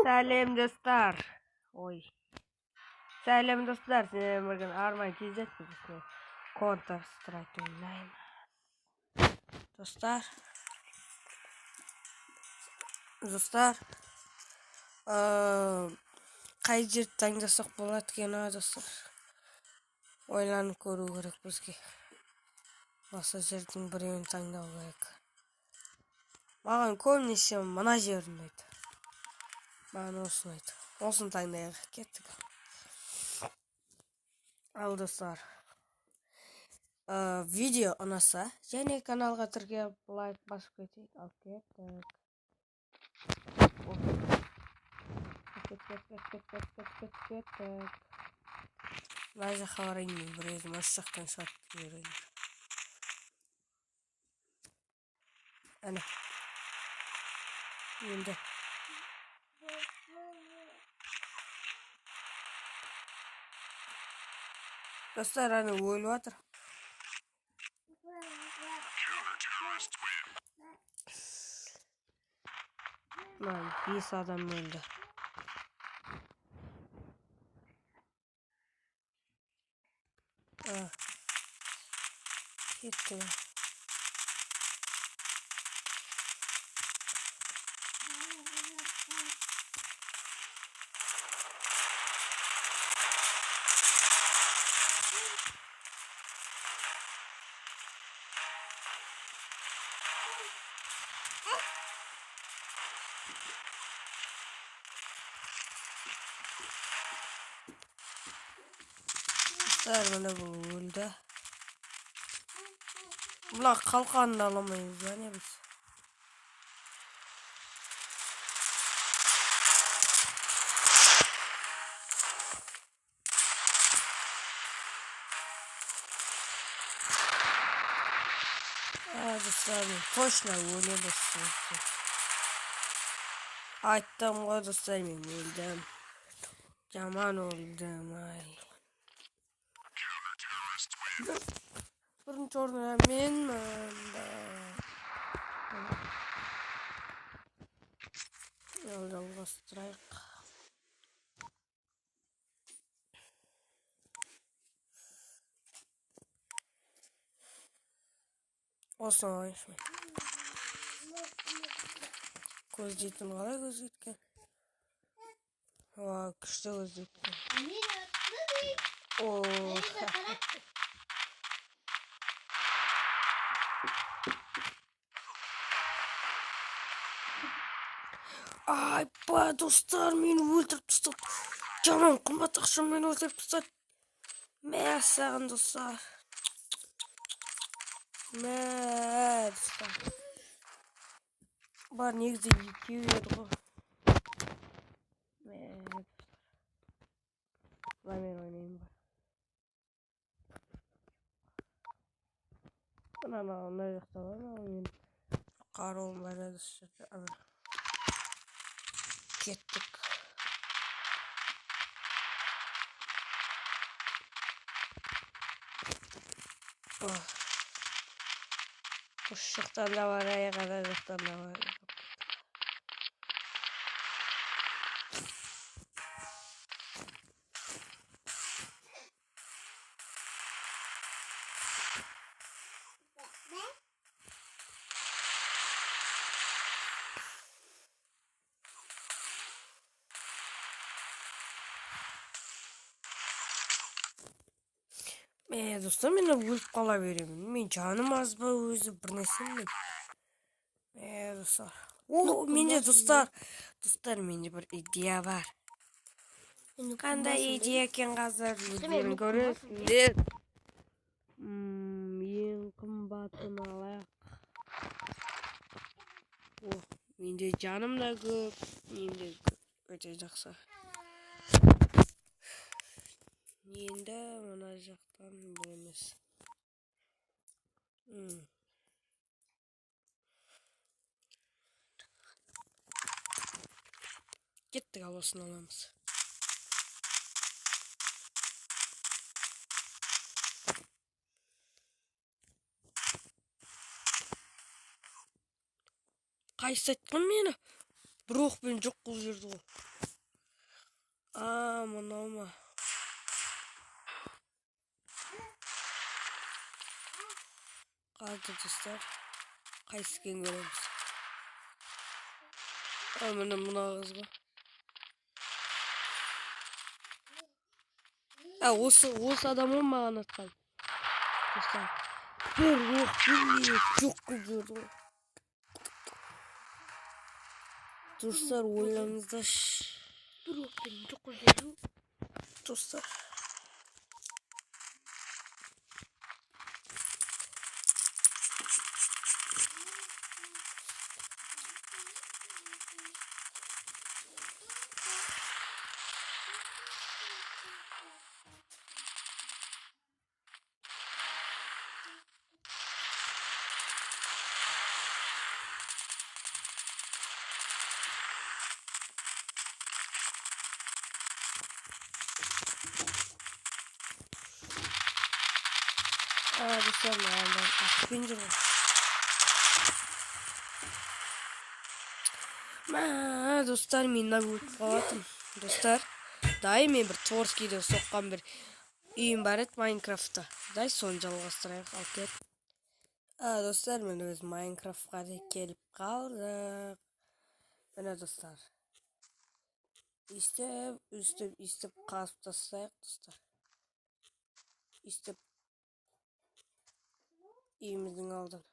Сәлем достар. Ой. Сәлем достар. Сіздермен бірге арман кезет біздің Counter Strike ойнаймыз. Достар. Қай жерді таңдасақ болады екен, достар. Ойланып көру керек бізге. Осы жердің біреуін таңдау керек. Маған көбінесе мына жер ұнайды. Маған осы ұнайды. Осын таңдайық, кеттік. Ал достар, видео ұнаса, және каналға тіркеліп лайк басып кетейік. Ал кеттік. Кеттік. Мына жаққа барайын, бір өзім осы жақтан шығып жүрейін. Әне. Енді. Достар, әне өліп жатыр. Мына 5 адам өлді. Кетті. Мына бұл өлді. Бұлар қалқанды аламайыз, не біз? Достар, точно өледі. Айттым ғой, достар, мен өлдім. Жаман өлдім, ай. Бірінші орында менмін. Жалғастырайық. Осыны ойнайықшы. Көздейтін қалай көздейткен? Күшті көздейткен. Айпа, достар, мені өлтіріп тұстады. Жаман қымбат ақша мені өлтіріп тұстады. Мә, саған, достар. Мә, достар. Бар негізде екеу еді ғой. Мә, достар. Мен ойнайын бар. Мына жақта бар, мен қаруым бар еді. Кеттік. Үш жақтан да бар, аяғада жақтан да бар. Достар, мен өліп қала беремін. Мен жаным аз ба өзі бір нәрсем. Достар. Менде достар, менде бір идея бар. Қандай идея екен қазір өздерің көресіңдер. Ең қымбатын алайық. Менде жаным да көп, менде өте жақсы. Енді мына жақтан бөлеміз. Кеттік, аласын аламыз. Қайсы айтқан мені? Бір оқпен жоқ қыл жерді ғой. Мынау ма? Қалды достар. Қайсыкен көреміз. Мына қызға. Осы адам маған атқан. Достар. Bir çok güzel. Dostlar oylarınızda çok güzel. Dostlar. Dostlar достар мен өтіп қалатым. Достар, дай мен бір Творскийде соққан бір үйім бар еді Майнкрафтта. Дай соны жалғастырайық, ал кет. Достар, мен өз Майнкрафтқа келіп қалдық. Міне достар. Истеп қазып тастайық, достар. Истеп үйіміздің алдын.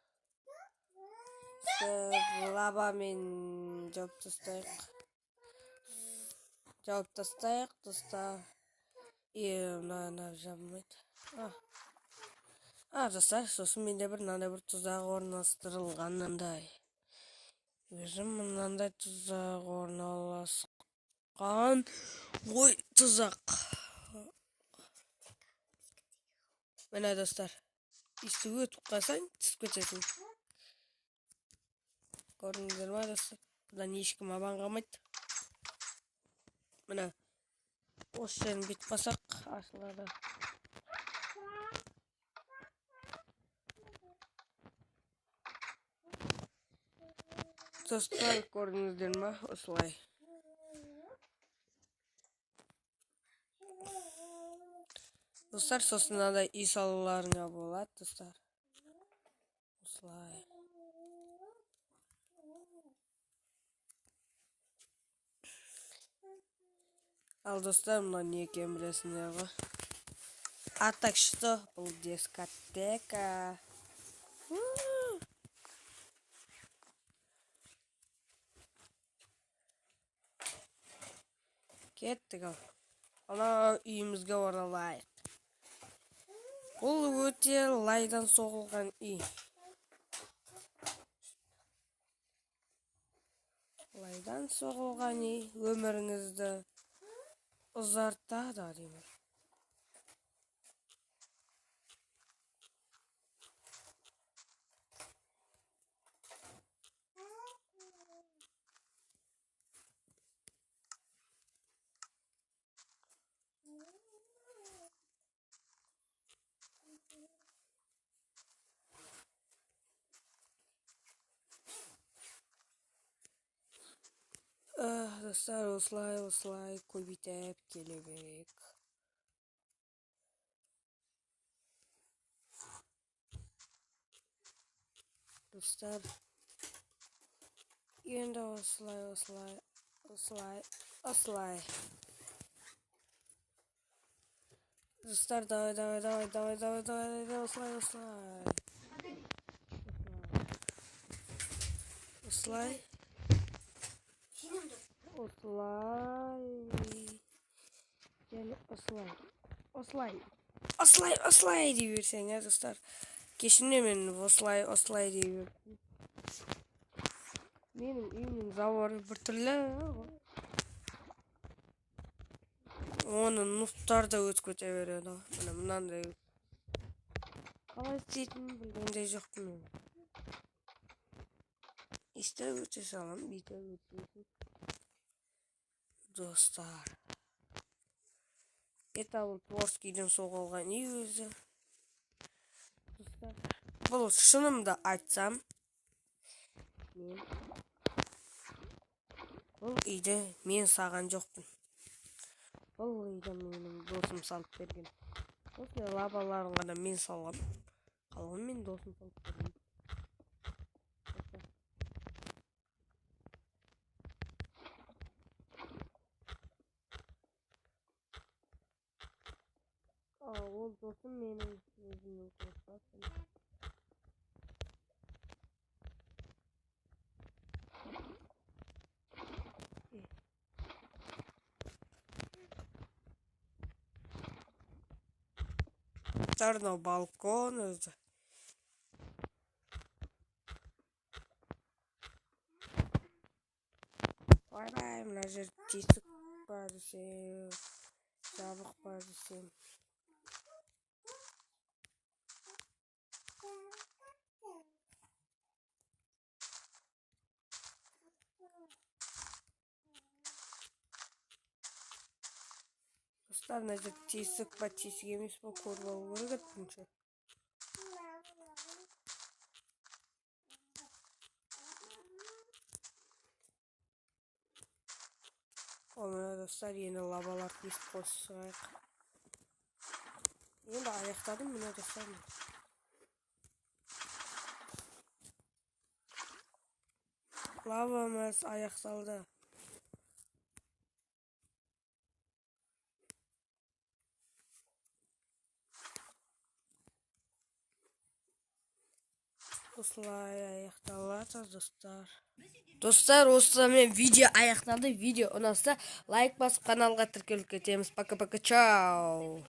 Лабамен жауып тастайық, достар. Мына жабылмайды. Достар, сосын менде мынандай бір тұзақ орналастырылғанындай. Өзім мынандай тұзақ орналасқан. Ой, тұзақ. Міне достар. Үстіге өтіп қалсаң, түсіп кетесің. Көрдіңіздер ма достар? Бұдан ешкім аман қалмайды. Міне. Осы жерін бүйтіп қалсақ, ашылады. Достар, көрдіңіздер ма? Осылай. Достар, сосын мынандай үй салуларыңа болады, достар. Осылай. Ал достар, мына не екенін білесіңдер ғой. А так что, бұл дискотека. Кеттік ал. Ана үйімізге оралайық. Бұл өте лайдан соғылған үй. Лайдан соғылған үй өміріңізді ұзартады деймін. Достар, осылай көбейтіп келе берейік. Достар, енді осылай. Достар, давай, осылай. Осылай дей берсең, достар. Кешінде мен осылай дей берсең. Менің үйімнің заборы бір түрлі. Оны нуфтар да өтіп кете береді. Мынандай. Қалай істейтінін білгенде жоқпын мен. İşte öte salam, bir de öte. Dostlar. Это Творскийден соғылған үй өзі. Бұл шынымды айтсам, бұл үйді мен саған жоқпын. Бұл үйді менің досым салып берген. Осы лабаларын ғана мен салғам. Қалған мен досым салып берген. Ол досым менің өзімнің құрсасым. Тарно балкон өзі. Бай-бай, мына жер тесік бар десем, жабық бар десем. Достар, мына жер тесік ба, тесік емес па, көріп алу керек еді. Мына достар, енді лабалар кесіп қосайық. Енді аяқтадым мына достар. Лавамыз аяқталды. Осылай аяқталады достар. Достар, осылаймен видео аяқталды. Видео ұнаса лайк басып каналға тіркеліп кетеміз. Пока-пока, чао.